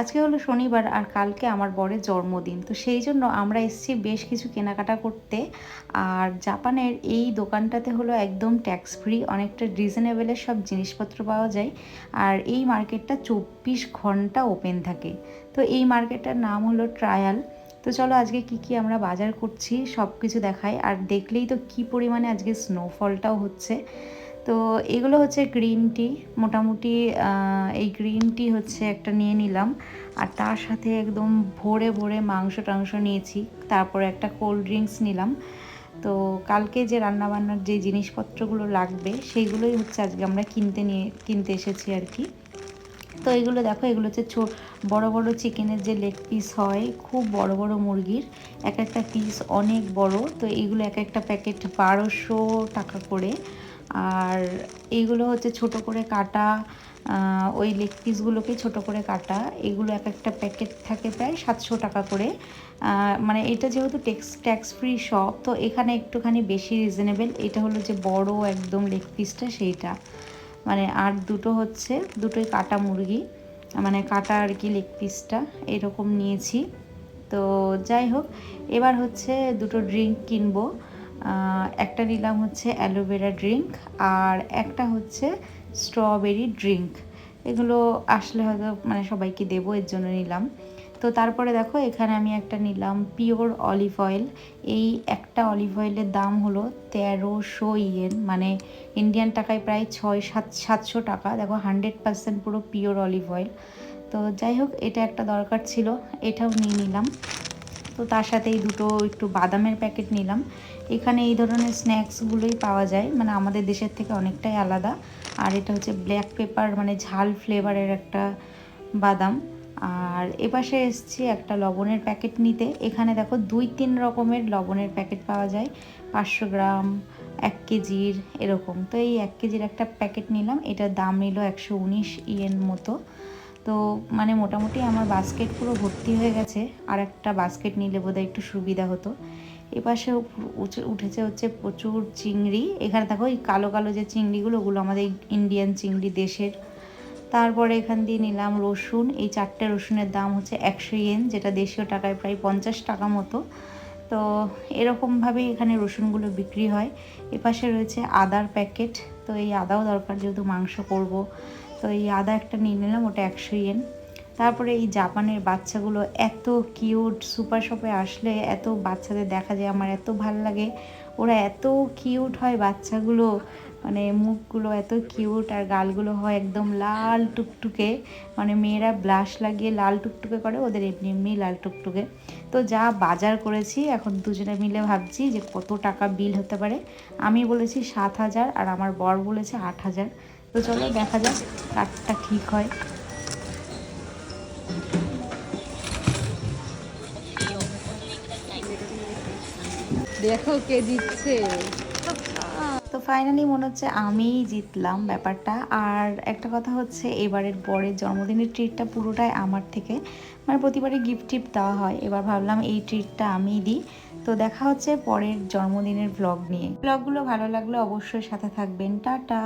আজকে হলো শনিবার আর কালকে আমার বরের জন্মদিন, তো সেই জন্য আমরা এসেছি বেশ কিছু কেনাকাটা করতে। আর জাপানের এই দোকানটাতে হলো একদম ট্যাক্স ফ্রি, অনেকটা রিজনেবলের সব জিনিসপত্র পাওয়া যায়। আর এই মার্কেটটা 24 ঘন্টা ওপেন থাকে। তো এই মার্কেটটার নাম হলো ট্রায়াল। তো চলো আজকে কি কি আমরা বাজার করছি সব কিছু দেখাই। আর দেখলেই তো কি পরিমাণে আজকে স্নোফলটাও হচ্ছে। তো এগুলো হচ্ছে গ্রিন টি, মোটামুটি এই গ্রিন টি হচ্ছে একটা নিয়ে নিলাম। আর তার সাথে একদম ভরে ভরে মাংস টাংস নিয়েছি। তারপরে একটা কোল্ড ড্রিঙ্কস নিলাম। তো কালকে যে রান্নাবান্নার যে জিনিসপত্রগুলো লাগবে সেইগুলোই হচ্ছে আজকে আমরা কিনতে এসেছি আর কি। তো এগুলো দেখো, এগুলো হচ্ছে বড় বড় চিকেনের যে লেগ পিস হয়, খুব বড় বড় মুরগির, এক একটা পিস অনেক বড়। তো এইগুলো এক একটা প্যাকেট 1200 টাকা করে। আর এইগুলো হচ্ছে ছোট করে কাটা, ওই লেগ পিসগুলোকে ছোট করে কাটা। এগুলো এক একটা প্যাকেট থাকে প্রায় 700 টাকা করে। মানে এটা যেহেতু ট্যাক্স ফ্রি শপ, তো এখানে একটুখানি বেশি রিজনেবল। এটা হলো যে বড় একদম লেগ পিসটা সেইটা, মানে আর দুটো হচ্ছে দুটোই কাটা মুরগি, মানে কাটা আর কি লেগ পিসটা এরকম নিয়েছি। তো যাই হোক, এবার হচ্ছে দুটো ড্রিঙ্ক কিনবো। একটা নিলাম হচ্ছে অ্যালোভেরা ড্রিঙ্ক, আর একটা হচ্ছে স্ট্রবেরি ড্রিঙ্ক। এগুলো আসলে হয়তো মানে সবাইকে দেবো, এর জন্য নিলাম। তো তারপরে দেখো এখানে আমি একটা নিলাম পিওর অলিভ অয়েল। এই একটা অলিভ অয়েলের দাম হলো 1300 ইয়েন, মানে ইন্ডিয়ান টাকায় প্রায় 6-700 টাকা। দেখো 100% পুরো পিওর অলিভ অয়েল। তো যাই হোক, এটা একটা দরকার ছিল, এটাও নিয়ে নিলাম। তো তার সাথে এই দুটো একটু বাদামের প্যাকেট নিলাম। এখানে এই ধরনের স্ন্যাক্সগুলোই পাওয়া যায়, মানে আমাদের দেশের থেকে অনেকটাই আলাদা। আর এটা হচ্ছে ব্ল্যাক পেপার, মানে ঝাল ফ্লেভারের একটা বাদাম। আর এপাশে এসছি একটা লবণের প্যাকেট নিতে। এখানে দেখো 2-3 রকমের লবণের প্যাকেট পাওয়া যায়, 500 গ্রাম, 1 কেজির এরকম। তো এই 1 কেজির একটা প্যাকেট নিলাম, এটার দাম নিল 119 ইয়েন মতো। তো মানে মোটামুটি আমার বাস্কেট পুরো ভর্তি হয়ে গেছে। আর একটা বাস্কেট নিলে বোধহয় একটু সুবিধা হতো। এপাশে উঠেছে হচ্ছে প্রচুর চিংড়ি। এখানে দেখো এই কালো কালো যে চিংড়িগুলো, ওগুলো আমাদের ইন্ডিয়ান চিংড়ি দেশের। তারপরে এখান দিয়ে নিলাম রসুন। এই 4টে রসুনের দাম হচ্ছে 100 ইয়েন, যেটা দেশীয় টাকায় প্রায় 50 টাকা মতো। তো এরকমভাবেই এখানে রসুনগুলো বিক্রি হয়। এপাশে রয়েছে আদার প্যাকেট। তো এই আদাও দরকার, যেহেতু মাংস করব। তো এই আদা একটা নিয়ে নিলাম, ওটা 100 ইয়েন। তারপরে এই জাপানের বাচ্চাগুলো এত কিউট, সুপার শপে আসলে এত বাচ্চাদের দেখা যায়, আমার এত ভাল লাগে। ওরা এত কিউট হয় বাচ্চাগুলো, মানে মুখগুলো এত কিউট, আর গালগুলো হয় একদম লাল টুকটুকে। মানে মেয়েরা ব্লাশ লাগিয়ে লাল টুকটুকে করে, ওদের এমনি এমনি লাল টুকটুকে। তো যা বাজার করেছি, এখন দুজনে মিলে ভাবছি যে কত টাকা বিল হতে পারে। আমি বলেছি 7,000 আর আমার বর বলেছে 8,000। তো চলো দেখা যাক কারটা ঠিক হয়। দেখো কে জিতছে। তো ফাইনালি মনে হচ্ছে আমিই জিতলাম ব্যাপারটা। আর একটা কথা হচ্ছে, এবারের বরের জন্মদিনের ট্রিটটা পুরোটাই আমার থেকে, মানে প্রতিবারই গিফট টিফট দেওয়া হয়, এবার ভাবলাম এই ট্রিটটা আমিই দিই। তো দেখা হচ্ছে পরের জন্মদিনের ব্লগ নিয়ে। ব্লগগুলো ভালো লাগলে অবশ্যই সাথে থাকবেন। টাটা।